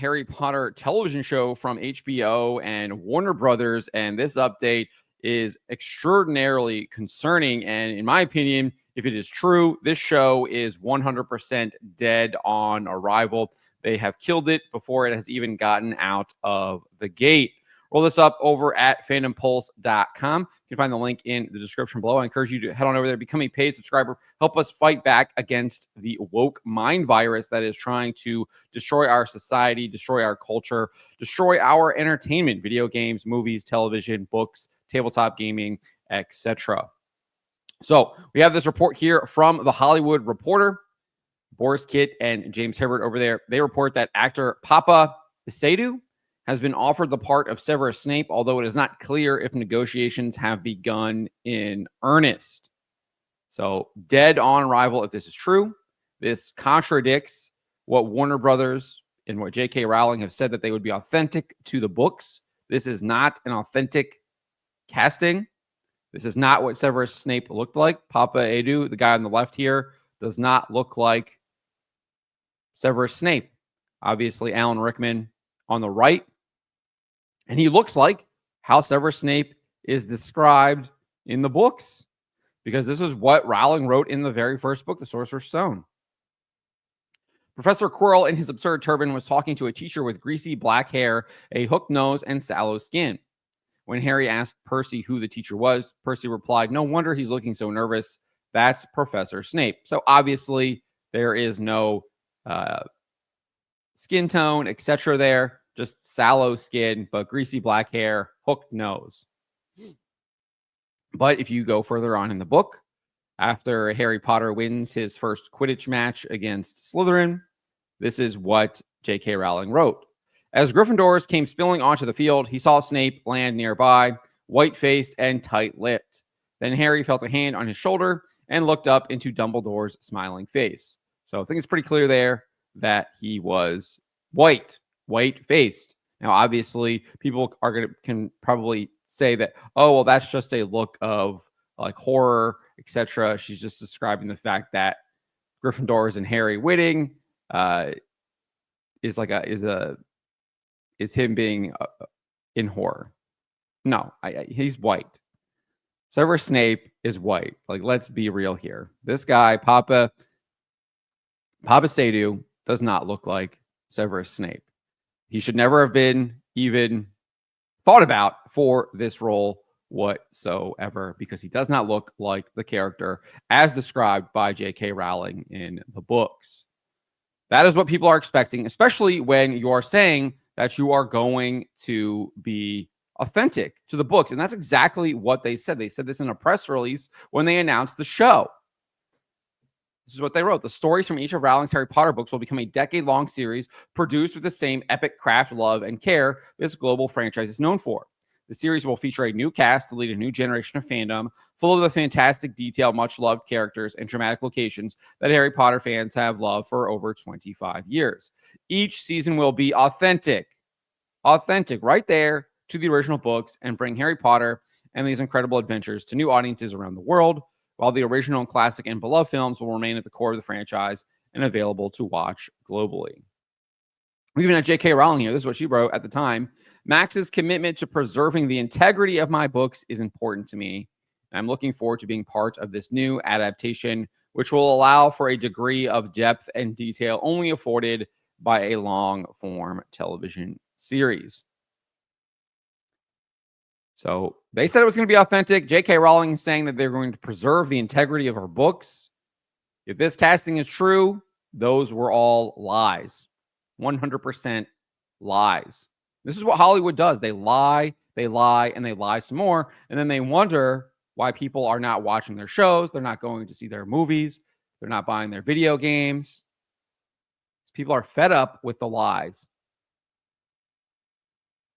Harry Potter television show from HBO and Warner Brothers, and this update is extraordinarily concerning. And in my opinion, if it is true, this show is 100% dead on arrival. They have killed it before it has even gotten out of the gate. Roll this up over at fandompulse.com. You can find the link in the description below. I encourage you to head on over there, become a paid subscriber, help us fight back against the woke mind virus that is trying to destroy our society, destroy our culture, destroy our entertainment, video games, movies, television, books, tabletop gaming, etc. So we have this report here from The Hollywood Reporter. Boris Kitt and James Hibbert over there, they report that actor Papa Isadeu has been offered the part of Severus Snape, although it is not clear if negotiations have begun in earnest. So, dead on arrival if this is true. This contradicts what Warner Brothers and what J.K. Rowling have said that they would be authentic to the books. This is not an authentic casting. This is not what Severus Snape looked like. Papa Isadeu, the guy on the left here, does not look like Severus Snape. Obviously, Alan Rickman on the right. And he looks like how Severus Snape is described in the books, because this is what Rowling wrote in the very first book, The Sorcerer's Stone. Professor Quirrell, in his absurd turban, was talking to a teacher with greasy black hair, a hooked nose, and sallow skin. When Harry asked Percy who the teacher was, Percy replied, "No wonder he's looking so nervous. That's Professor Snape." So obviously there is no skin tone, etc. there. Just sallow skin, but greasy black hair, hooked nose. But if you go further on in the book, after Harry Potter wins his first Quidditch match against Slytherin, this is what J.K. Rowling wrote. As Gryffindors came spilling onto the field, he saw Snape land nearby, white-faced and tight-lipped. Then Harry felt a hand on his shoulder and looked up into Dumbledore's smiling face. So I think it's pretty clear there that he was white-faced. Now, obviously, people can probably say that, oh, well, that's just a look of like horror, etc. She's just describing the fact that Gryffindors and Harry winning is him being in horror. No, he's white. Severus Snape is white. Like, let's be real here. This guy, Papa Isadeu, does not look like Severus Snape. He should never have been even thought about for this role whatsoever, because he does not look like the character as described by J.K. Rowling in the books. That is what people are expecting, especially when you are saying that you are going to be authentic to the books. And that's exactly what they said. They said this in a press release when they announced the show. This is what they wrote. The stories from each of Rowling's Harry Potter books will become a decade-long series produced with the same epic craft, love, and care this global franchise is known for. The series will feature a new cast to lead a new generation of fandom, full of the fantastic detail, much-loved characters, and dramatic locations that Harry Potter fans have loved for over 25 years. Each season will be authentic right there to the original books, and bring Harry Potter and these incredible adventures to new audiences around the world, while the original classic and beloved films will remain at the core of the franchise and available to watch globally. We even had J.K. Rowling here. This is what she wrote at the time. Max's commitment to preserving the integrity of my books is important to me. And I'm looking forward to being part of this new adaptation, which will allow for a degree of depth and detail only afforded by a long-form television series. So they said it was going to be authentic. J.K. Rowling is saying that they're going to preserve the integrity of her books. If this casting is true, those were all lies. 100% lies. This is what Hollywood does. They lie, and they lie some more. And then they wonder why people are not watching their shows. They're not going to see their movies. They're not buying their video games. People are fed up with the lies.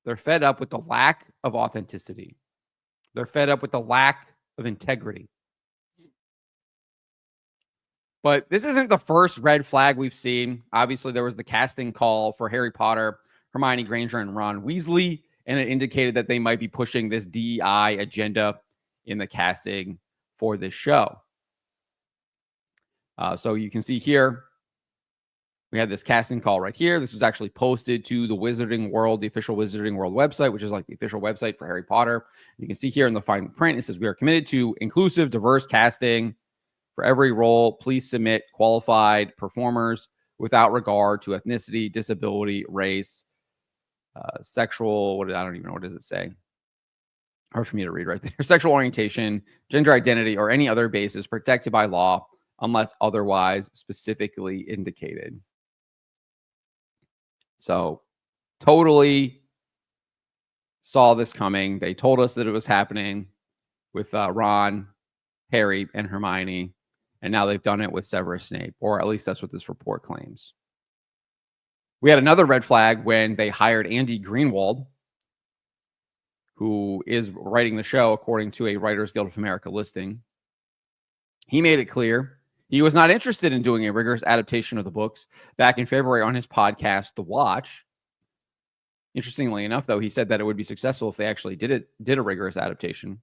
They're fed up with the lack of authenticity. They're fed up with the lack of integrity. But this isn't the first red flag we've seen. Obviously, there was the casting call for Harry Potter, Hermione Granger, and Ron Weasley, and it indicated that they might be pushing this DEI agenda in the casting for this show. So you can see here, We had this casting call right here. This was actually posted to the Wizarding World, the official Wizarding World website, which is like the official website for Harry Potter. You can see here in the fine print, it says, we are committed to inclusive, diverse casting for every role. Please submit qualified performers without regard to ethnicity, disability, race, sexual, I don't even know, what does it say? Hard for me to read right there. Sexual orientation, gender identity, or any other basis protected by law unless otherwise specifically indicated. So totally saw this coming. They told us that it was happening with Ron, Harry, and Hermione. And now they've done it with Severus Snape, or at least that's what this report claims. We had another red flag when they hired Andy Greenwald, who is writing the show according to a Writers Guild of America listing. He made it clear he was not interested in doing a rigorous adaptation of the books back in February on his podcast, The Watch. Interestingly enough, though, he said that it would be successful if they actually did a rigorous adaptation.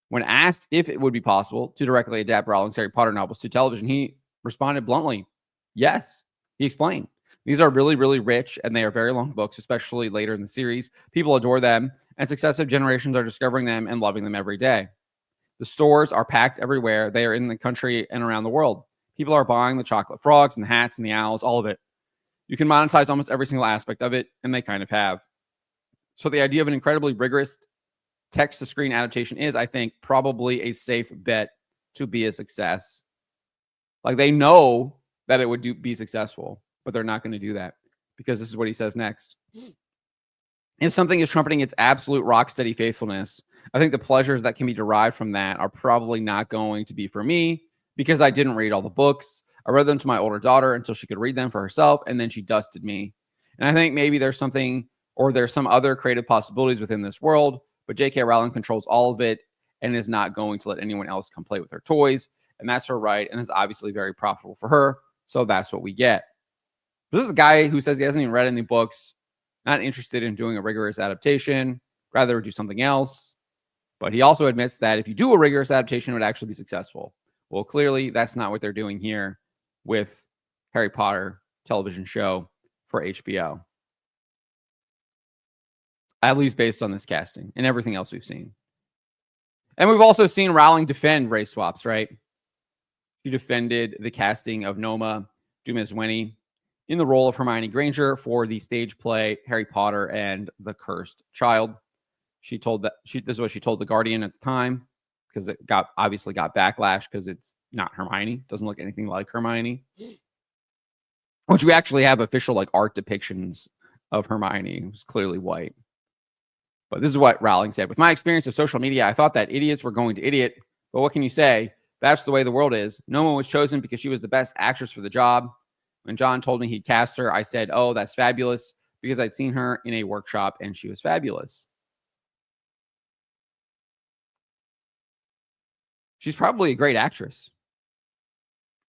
When asked if it would be possible to directly adapt Rowling's Harry Potter novels to television, he responded bluntly, yes. He explained, these are really, really rich, and they are very long books, especially later in the series. People adore them, and successive generations are discovering them and loving them every day. The stores are packed everywhere. They are in the country and around the world. People are buying the chocolate frogs and the hats and the owls, all of it. You can monetize almost every single aspect of it, and they kind of have. So the idea of an incredibly rigorous text-to-screen adaptation is, I think, probably a safe bet to be a success. Like, they know that it would be successful, but they're not going to do that because this is what he says next. If something is trumpeting its absolute rock-steady faithfulness, I think the pleasures that can be derived from that are probably not going to be for me because I didn't read all the books. I read them to my older daughter until she could read them for herself, and then she dusted me. And I think maybe there's something, or there's some other creative possibilities within this world, but J.K. Rowling controls all of it and is not going to let anyone else come play with her toys. And that's her right, and is obviously very profitable for her. So that's what we get. This is a guy who says he hasn't even read any books, not interested in doing a rigorous adaptation, rather do something else. But he also admits that if you do a rigorous adaptation, it would actually be successful. Well, clearly, that's not what they're doing here with Harry Potter television show for HBO. At least based on this casting and everything else we've seen. And we've also seen Rowling defend race swaps, right? She defended the casting of Noma Dumezweni in the role of Hermione Granger for the stage play Harry Potter and the Cursed Child. She told that this is what she told The Guardian at the time, because it obviously got backlash because it's not Hermione, doesn't look anything like Hermione. Which we actually have official like art depictions of Hermione, who's clearly white. But this is what Rowling said. With my experience of social media, I thought that idiots were going to idiot. But what can you say? That's the way the world is. No one was chosen because she was the best actress for the job. When John told me he'd cast her, I said, oh, that's fabulous, because I'd seen her in a workshop and she was fabulous. She's probably a great actress.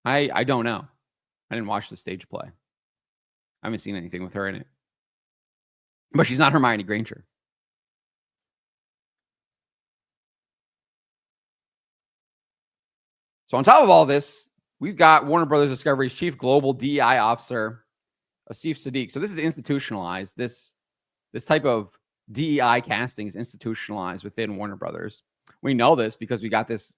I don't know. I didn't watch the stage play. I haven't seen anything with her in it. But she's not Hermione Granger. So on top of all this, we've got Warner Brothers Discovery's Chief Global DEI Officer, Asif Sadiq. So this is institutionalized. This type of DEI casting is institutionalized within Warner Brothers. We know this because we got this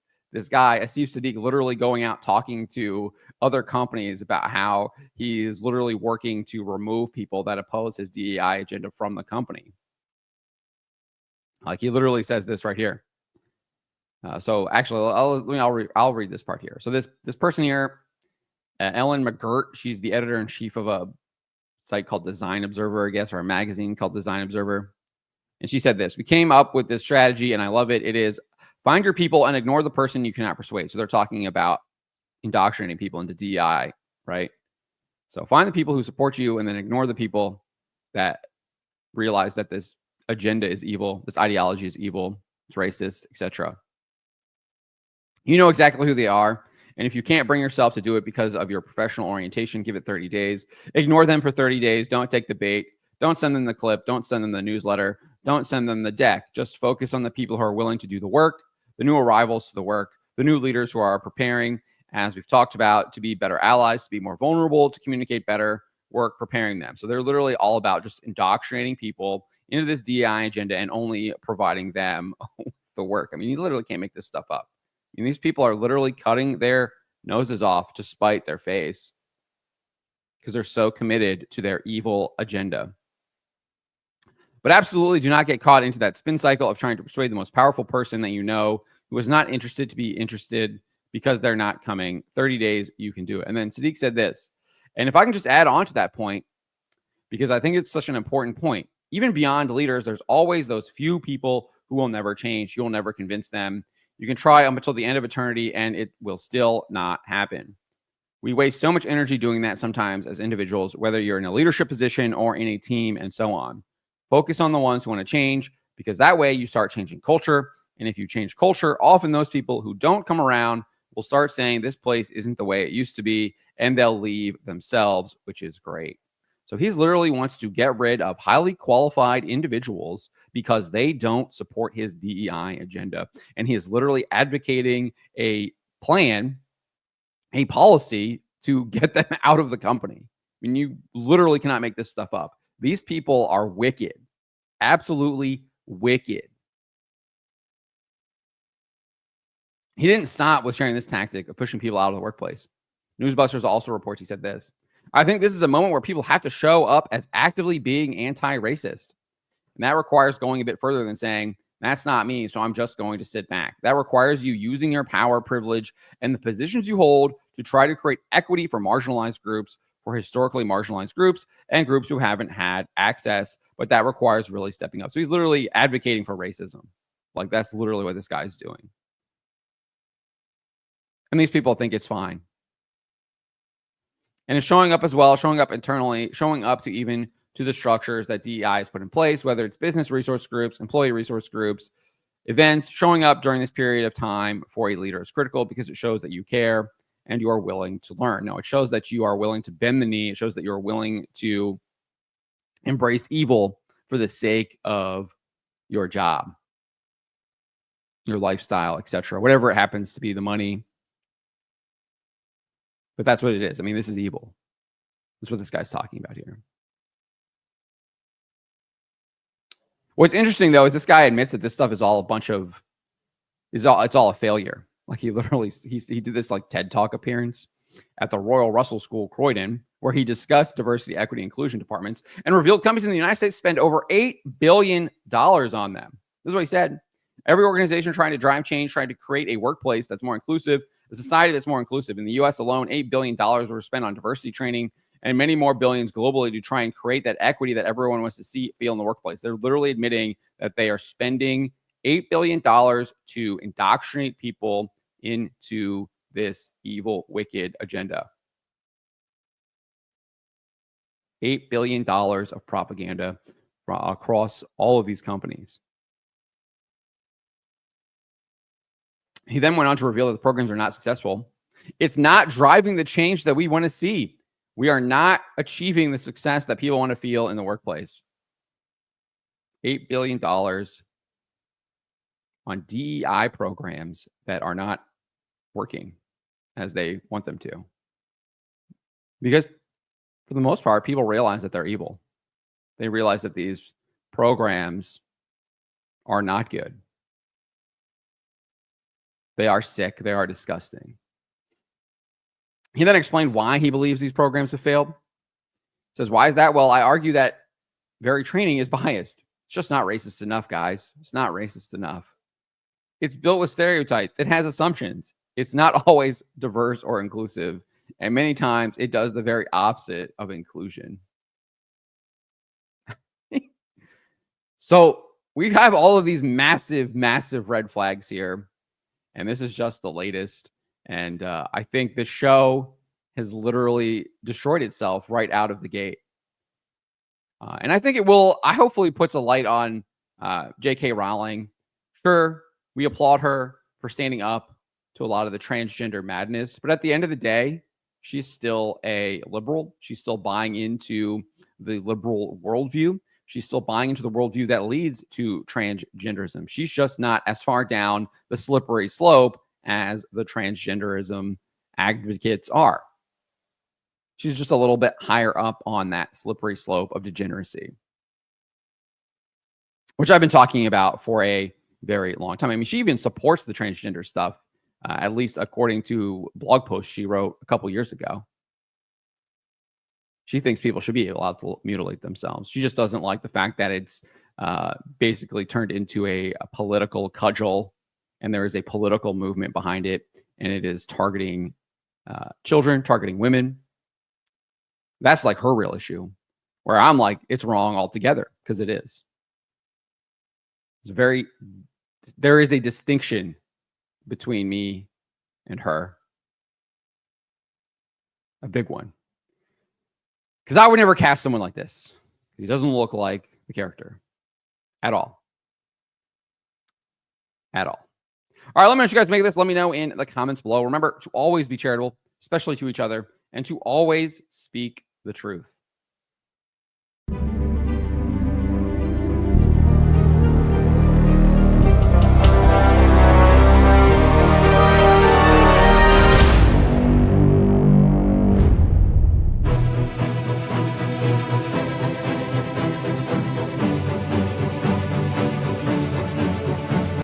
guy, Asif Sadiq, literally going out talking to other companies about how he is literally working to remove people that oppose his DEI agenda from the company. Like, he literally says this right here. So actually, I'll read this part here. So this person here, Ellen McGirt, she's the editor-in-chief of a site called Design Observer, I guess, or a magazine called Design Observer. And she said this: we came up with this strategy, and I love it. It is find your people and ignore the person you cannot persuade. So they're talking about indoctrinating people into DEI, right? So find the people who support you and then ignore the people that realize that this agenda is evil, this ideology is evil, it's racist, etc. You know exactly who they are. And if you can't bring yourself to do it because of your professional orientation, give it 30 days. Ignore them for 30 days. Don't take the bait. Don't send them the clip. Don't send them the newsletter. Don't send them the deck. Just focus on the people who are willing to do the work, the new arrivals to the work, the new leaders who are preparing, as we've talked about, to be better allies, to be more vulnerable, to communicate better, work preparing them. So they're literally all about just indoctrinating people into this DEI agenda and only providing them the work. I mean, you literally can't make this stuff up. I mean, these people are literally cutting their noses off to spite their face because they're so committed to their evil agenda. But absolutely do not get caught into that spin cycle of trying to persuade the most powerful person that you know who is not interested to be interested because they're not coming. 30 days, you can do it. And then Sadiq said this. And if I can just add on to that point, because I think it's such an important point, even beyond leaders, there's always those few people who will never change. You'll never convince them. You can try up until the end of eternity, and it will still not happen. We waste so much energy doing that sometimes as individuals, whether you're in a leadership position or in a team and so on. Focus on the ones who want to change, because that way you start changing culture. And if you change culture, often those people who don't come around will start saying this place isn't the way it used to be, and they'll leave themselves, which is great. So he's literally wants to get rid of highly qualified individuals because they don't support his DEI agenda. And he is literally advocating a plan, a policy to get them out of the company. I mean, you literally cannot make this stuff up. These people are wicked, absolutely wicked. He didn't stop with sharing this tactic of pushing people out of the workplace. Newsbusters also reports he said this. I think this is a moment where people have to show up as actively being anti-racist. And that requires going a bit further than saying, that's not me, so I'm just going to sit back. That requires you using your power, privilege, and the positions you hold to try to create equity for marginalized groups, for historically marginalized groups, and groups who haven't had access. But that requires really stepping up. So he's literally advocating for racism. Like, that's literally what this guy's doing. And these people think it's fine. And it's showing up as well, showing up internally, showing up to even to the structures that DEI has put in place, whether it's business resource groups, employee resource groups, events. Showing up during this period of time for a leader is critical because it shows that you care and you are willing to learn. No, it shows that you are willing to bend the knee. It shows that you're willing to embrace evil for the sake of your job, your lifestyle, etc. Whatever it happens to be, the money. But that's what it is. I mean, this is evil. That's what this guy's talking about here. What's interesting, though, is this guy admits that this stuff is all a bunch of, it's all a failure. Like, he literally, he did this like TED Talk appearance at the Royal Russell School, Croydon, where he discussed diversity, equity, inclusion departments and revealed companies in the United States spend over $8 billion on them. This is what he said. Every organization trying to drive change, trying to create a workplace that's more inclusive, a society that's more inclusive. In the US alone, $8 billion were spent on diversity training and many more billions globally to try and create that equity that everyone wants to see, feel in the workplace. They're literally admitting that they are spending $8 billion to indoctrinate people into this evil, wicked agenda. $8 billion of propaganda across all of these companies. He then went on to reveal that the programs are not successful. It's not driving the change that we want to see. We are not achieving the success that people want to feel in the workplace. $8 billion on DEI programs that are not working as they want them to. Because for the most part, people realize that they're evil. They realize that these programs are not good. They are sick. They are disgusting. He then explained why he believes these programs have failed. He says, why is that? Well, I argue that very training is biased. It's just not racist enough, guys. It's not racist enough. It's built with stereotypes. It has assumptions. It's not always diverse or inclusive. And many times it does the very opposite of inclusion. So we have all of these massive, massive red flags here. And this is just the latest. And I think the show has literally destroyed itself right out of the gate. And I think it will, I hopefully puts a light on J.K. Rowling. Sure, we applaud her for standing up to a lot of the transgender madness. But at the end of the day, she's still a liberal. She's still buying into the liberal worldview. She's still buying into the worldview that leads to transgenderism. She's just not as far down the slippery slope as the transgenderism advocates are. She's just a little bit higher up on that slippery slope of degeneracy, which I've been talking about for a very long time. I mean, she even supports the transgender stuff, at least according to blog posts she wrote a couple years ago. She thinks people should be allowed to mutilate themselves. She just doesn't like the fact that it's basically turned into a political cudgel, and there is a political movement behind it, and it is targeting children, targeting women. That's like her real issue, where I'm like, it's wrong altogether, because it is. There is a distinction between me and her, a big one. Because I would never cast someone like this. He doesn't look like the character at all. At all. All right, let me know what you guys make of this. Let me know in the comments below. Remember to always be charitable, especially to each other, and to always speak the truth.